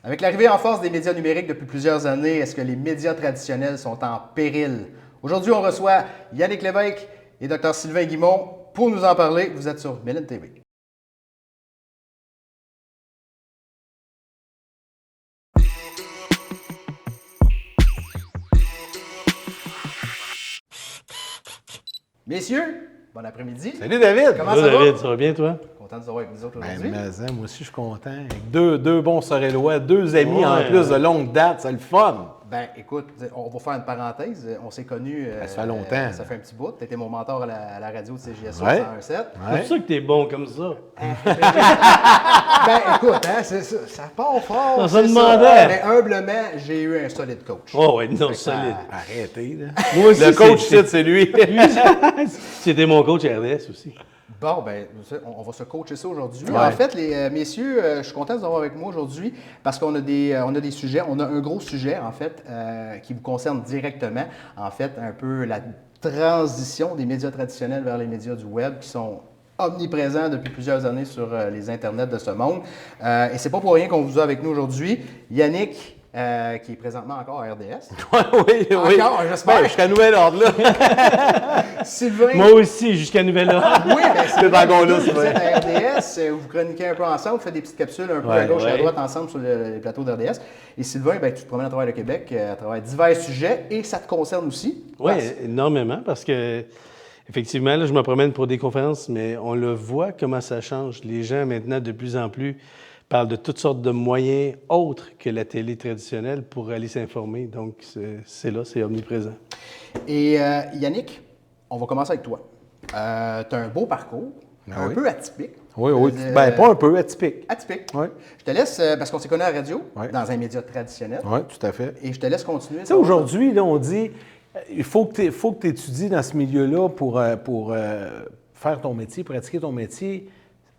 Avec l'arrivée en force des médias numériques depuis plusieurs années, est-ce que les médias traditionnels sont en péril? Aujourd'hui, on reçoit Yannick Lévesque et Dr Sylvain Guimond pour nous en parler. Vous êtes sur Mélène TV. Messieurs, bon après-midi. Salut David! Comment Salut ça va? David, ça va bien toi? Content de vous avoir avec nous autres Ben, aujourd'hui. mais, moi aussi, je suis content. Avec deux bons Sorellois, deux amis en Ouais. plus de longue date, c'est le fun. Ben, écoute, on va faire une parenthèse. On s'est connus. Ça fait longtemps. Ça fait un petit bout. Tu étais mon mentor à la radio de CJSO Ouais. 101.7. C'est Ouais. pour ça que t'es bon comme ça. Ben, écoute, hein, c'est ça. Ça part fort. On se c'est demandait. Mais humblement, j'ai eu un solide coach. Oh ouais, non, Fait que ça- solide. Arrêtez, là. Moi aussi, Le coach, c'est lui. C'était mon coach RDS aussi. Bon, ben, on va se coacher ça aujourd'hui. Ouais. En fait, les messieurs, je suis content de vous avoir avec moi aujourd'hui parce qu'on a des sujets. On a un gros sujet, en fait, qui vous concerne directement. En fait, un peu la transition des médias traditionnels vers les médias du web qui sont omniprésents depuis plusieurs années sur les internets de ce monde. Et c'est pas pour rien qu'on vous a avec nous aujourd'hui. Yannick, qui est présentement encore à RDS. oui. Encore, j'espère. Ben, jusqu'à nouvel ordre, là. Sylvain. Moi aussi, jusqu'à nouvelle heure. Oui, ben, c'est encore là, vous Sylvain. êtes à RDS, vous chroniquez un peu ensemble, vous faites des petites capsules un peu Ouais, à gauche et à ouais. droite ensemble sur les plateaux d'RDS. Et Sylvain, ben, tu te promènes à travers le Québec, à travers divers sujets, et ça te concerne aussi. Oui, Parce- énormément, parce que, effectivement, là, je me promène pour des conférences, mais on le voit comment ça change. Les gens, maintenant, de plus en plus, parlent de toutes sortes de moyens autres que la télé traditionnelle pour aller s'informer. Donc, c'est là, c'est omniprésent. Et Yannick, on va commencer avec toi. Tu as un beau parcours, Ah un oui. peu atypique. Oui. Ben, pas un peu, atypique. Atypique. Oui. Je te laisse, parce qu'on s'est connus à la radio, Ouais. dans un média traditionnel, Oui, tout à fait. et je te laisse continuer. Tu sais, aujourd'hui, là, on dit il faut que tu étudies dans ce milieu-là pour faire ton métier, pratiquer ton métier.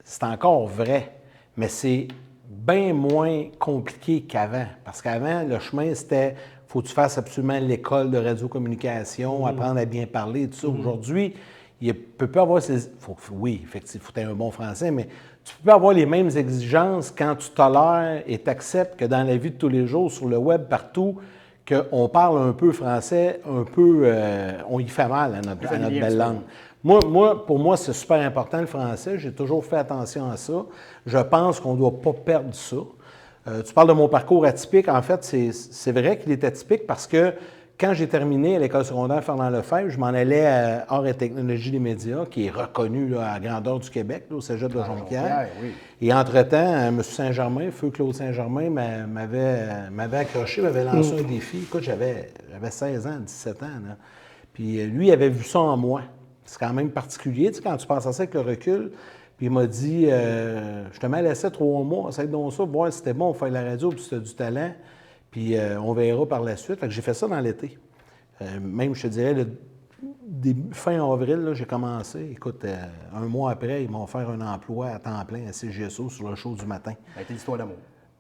C'est encore vrai, mais c'est bien moins compliqué qu'avant. Parce qu'avant, le chemin, c'était faut que tu fasses absolument l'école de radiocommunication, apprendre à bien parler, tout ça. Aujourd'hui, il ne peut pas avoir ces. Oui, effectivement, il faut être un bon français, mais tu peux pas avoir les mêmes exigences quand tu tolères et t'acceptes que dans la vie de tous les jours, sur le web, partout, qu'on parle un peu français, un peu, on y fait mal à notre familier un belle petit peu. langue. Pour moi, c'est super important le français. J'ai toujours fait attention à ça. Je pense qu'on ne doit pas perdre ça. Tu parles de mon parcours atypique. En fait, c'est vrai qu'il est atypique parce que quand j'ai terminé à l'école secondaire Fernand Lefebvre, je m'en allais à Arts et technologies des médias, qui est reconnu là, à grandeur du Québec, là, au cégep de Jonquière. Jonquière, oui. Et entre-temps, M. Saint-Germain, feu Claude Saint-Germain, m'avait accroché, m'avait lancé un défi. Écoute, j'avais 16 ans, 17 ans. Là. Puis lui, il avait vu ça en moi. C'est quand même particulier, tu sais, quand tu penses à ça avec le recul. Puis il m'a dit, je te mets laissé 3 mois, essaye donc ça, voir si c'était bon, on fait la radio, puis si tu as du talent. Puis on verra par la suite. Fait que j'ai fait ça dans l'été. Même, je te dirais, fin avril, là, j'ai commencé. Écoute, un mois après, ils m'ont offert un emploi à temps plein à CGSO sur le show du matin. Ça a été l'histoire d'amour.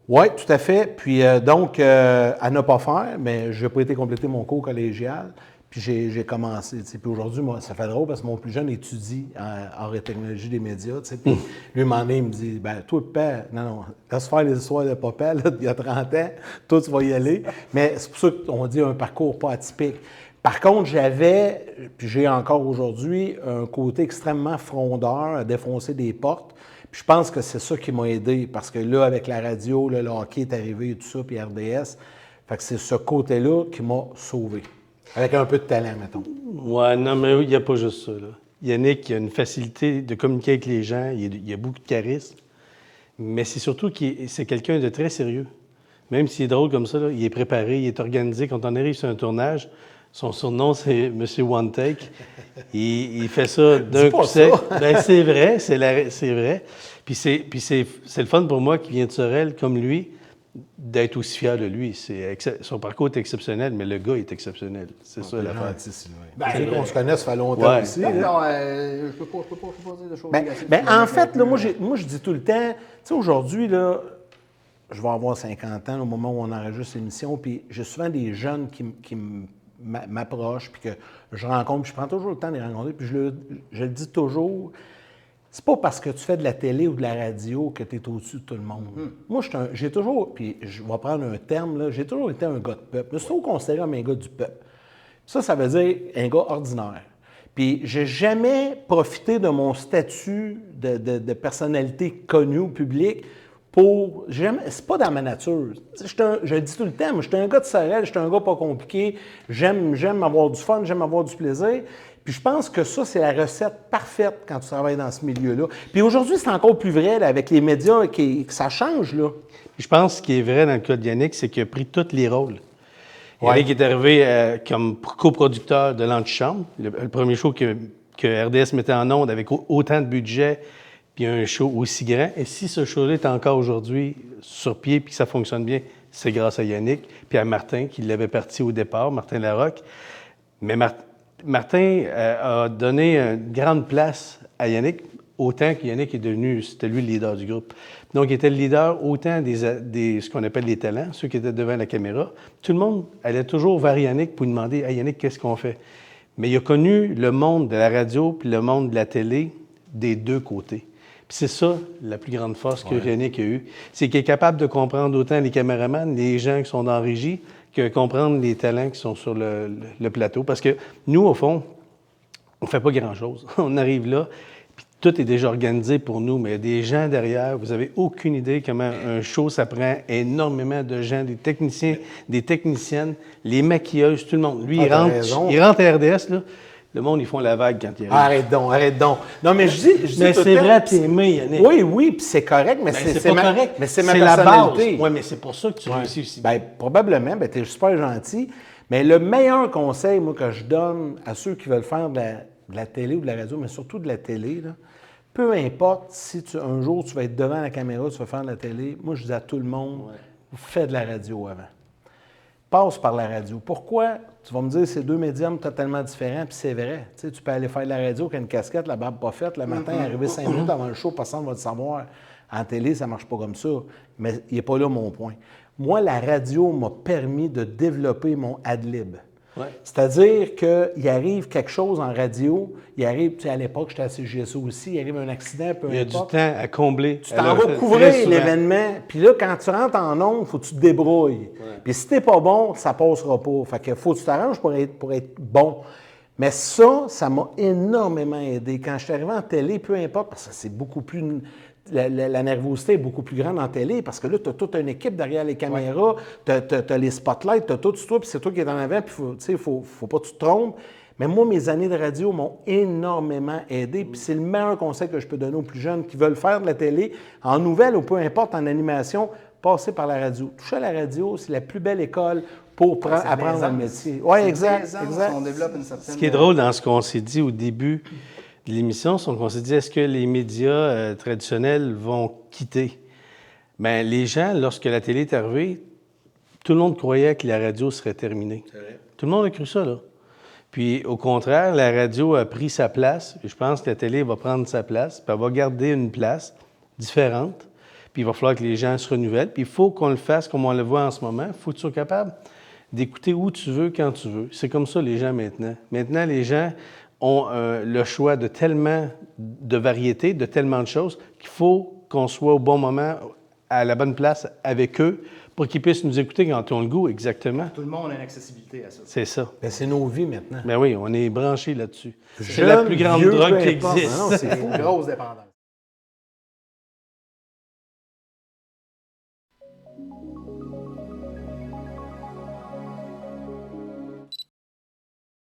Oui, tout à fait. Puis donc, à ne pas faire, mais je n'ai pas été compléter mon cours collégial. Puis j'ai commencé. Tu sais. Puis aujourd'hui, moi, ça fait drôle parce que mon plus jeune étudie en arts et technologie des médias. Tu sais. Puis lui, un moment donné, il me dit, ben toi, père, non, laisse faire les histoires de papa, là, il y a 30 ans, toi, tu vas y aller. Mais c'est pour ça qu'on dit un parcours pas atypique. Par contre, j'avais, puis j'ai encore aujourd'hui, un côté extrêmement frondeur, à défoncer des portes. Puis je pense que c'est ça qui m'a aidé, parce que là, avec la radio, là, le hockey est arrivé et tout ça, puis RDS, fait que c'est ce côté-là qui m'a sauvé. Avec un peu de talent, mettons. Ouais, non, mais il n'y a pas juste ça, là. Yannick, il a une facilité de communiquer avec les gens, il a beaucoup de charisme, mais c'est surtout qu'il c'est quelqu'un de très sérieux. Même s'il est drôle comme ça, là, il est préparé, il est organisé. Quand on arrive sur un tournage, son surnom, c'est M. One Take. Il fait ça d'un pas coup sec. ça. Ben, c'est vrai, c'est vrai. Puis c'est le fun pour moi qui vient de Sorel, comme lui, d'être aussi fier de lui. Son parcours est exceptionnel, mais le gars est exceptionnel. C'est ça l'affaire. Ben, on se connaît, ça fait longtemps Ouais. aussi. Non, là. non, je ne peux pas dire de choses négatives. En fait, là, moi, je dis tout le temps, tu sais, aujourd'hui, là, je vais avoir 50 ans au moment où on enregistre l'émission, puis j'ai souvent des jeunes qui m'approchent, puis que je rencontre, puis je prends toujours le temps de les rencontrer, puis je le dis toujours, c'est pas parce que tu fais de la télé ou de la radio que tu es au-dessus de tout le monde. Moi, j'ai toujours, puis je vais prendre un terme, là, j'ai toujours été un gars de peuple. Je me suis toujours considéré comme un gars du peuple. Ça veut dire un gars ordinaire. Puis, j'ai jamais profité de mon statut de personnalité connue au public pour. C'est pas dans ma nature. Je le dis tout le temps, mais je suis un gars de Sorel, je suis un gars pas compliqué. J'aime avoir du fun, j'aime avoir du plaisir. Puis je pense que ça, c'est la recette parfaite quand tu travailles dans ce milieu-là. Puis aujourd'hui, c'est encore plus vrai là, avec les médias, que ça change, là. Puis je pense que ce qui est vrai dans le cas de Yannick, c'est qu'il a pris tous les rôles. Ouais. Yannick est arrivé comme coproducteur de l'Antichambre, le premier show que RDS mettait en onde avec autant de budget, puis un show aussi grand. Et si ce show-là est encore aujourd'hui sur pied puis que ça fonctionne bien, c'est grâce à Yannick, puis à Martin, qui l'avait parti au départ, Martin Larocque. Mais Martin a donné une grande place à Yannick, autant que Yannick est devenu, c'était lui le leader du groupe. Donc, il était le leader autant des ce qu'on appelle les talents, ceux qui étaient devant la caméra. Tout le monde allait toujours vers Yannick pour lui demander « Hey Yannick, qu'est-ce qu'on fait? » Mais il a connu le monde de la radio puis le monde de la télé des deux côtés. Puis c'est ça, la plus grande force que Yannick a eue. C'est qu'il est capable de comprendre autant les caméramans, les gens qui sont dans la régie, que comprendre les talents qui sont sur le plateau. Parce que nous, au fond, on ne fait pas grand-chose. On arrive là, puis tout est déjà organisé pour nous, mais il y a des gens derrière. Vous n'avez aucune idée comment un show, ça prend énormément de gens, des techniciens, des techniciennes, les maquilleuses, tout le monde. Lui, il rentre à RDS, là. Le monde, ils font la vague quand il arrive. Arrête donc. Non, mais je dis mais c'est vrai, t'es aimé, Yannick. Oui, puis c'est correct, mais c'est pas correct. Mais c'est ma la personnalité. base. Oui, mais c'est pour ça que tu réussis aussi. Bien, probablement, tu es super gentil. Mais le meilleur conseil, moi, que je donne à ceux qui veulent faire de la télé ou de la radio, mais surtout de la télé, là, peu importe si un jour tu vas être devant la caméra, tu vas faire de la télé, moi, je dis à tout le monde, fais de la radio avant. Passe par la radio. Pourquoi? Tu vas me dire, c'est deux médiums totalement différents, puis c'est vrai. Tu sais, tu peux aller faire de la radio avec une casquette, la barbe pas faite, le matin, arriver 5 minutes avant le show, personne ne va te savoir. En télé, ça ne marche pas comme ça. Mais il n'est pas là mon point. Moi, la radio m'a permis de développer mon ad-lib. Ouais. C'est-à-dire qu'il arrive quelque chose en radio, il arrive, tu sais, à l'époque, j'étais à CGSO aussi, il arrive un accident, peu importe. Il y a du temps à combler. Tu t'en vas couvrir l'événement, puis là, quand tu rentres en ondes, il faut que tu te débrouilles. Puis si t'es pas bon, ça passera pas. Fait que faut que tu t'arranges pour être bon. Mais ça m'a énormément aidé. Quand je suis arrivé en télé, peu importe, parce que c'est beaucoup plus... La nervosité est beaucoup plus grande en télé parce que là, tu as toute une équipe derrière les caméras, tu as les spotlights, tu as tout sur toi, puis c'est toi qui es en avant, puis il faut pas que tu te trompes. Mais moi, mes années de radio m'ont énormément aidé, puis c'est le meilleur conseil que je peux donner aux plus jeunes qui veulent faire de la télé, en nouvelles ou peu importe, en animation, passer par la radio. Toucher à la radio, c'est la plus belle école pour apprendre le métier. Oui, exact. On développe une certaine... Ce qui est drôle dans ce qu'on s'est dit au début de l'émission, c'est qu'on s'est dit, est-ce que les médias traditionnels vont quitter? Bien, les gens, lorsque la télé est arrivée, tout le monde croyait que la radio serait terminée. Tout le monde a cru ça, là. Puis, au contraire, la radio a pris sa place. Je pense que la télé va prendre sa place, puis elle va garder une place différente. Puis, il va falloir que les gens se renouvellent. Puis, il faut qu'on le fasse comme on le voit en ce moment. Il faut que tu sois capable d'écouter où tu veux, quand tu veux. C'est comme ça, les gens, maintenant. Maintenant, les gens ont le choix de tellement de variétés, de tellement de choses, qu'il faut qu'on soit au bon moment, à la bonne place avec eux, pour qu'ils puissent nous écouter quand ils ont le goût, exactement. Tout le monde a une accessibilité à ça. C'est ça. Bien, c'est nos vies maintenant. Ben oui, on est branchés là-dessus. C'est Jeune, la plus grande vieux, drogue peu qui importe. existe. Non, c'est fou. Grosse dépendance.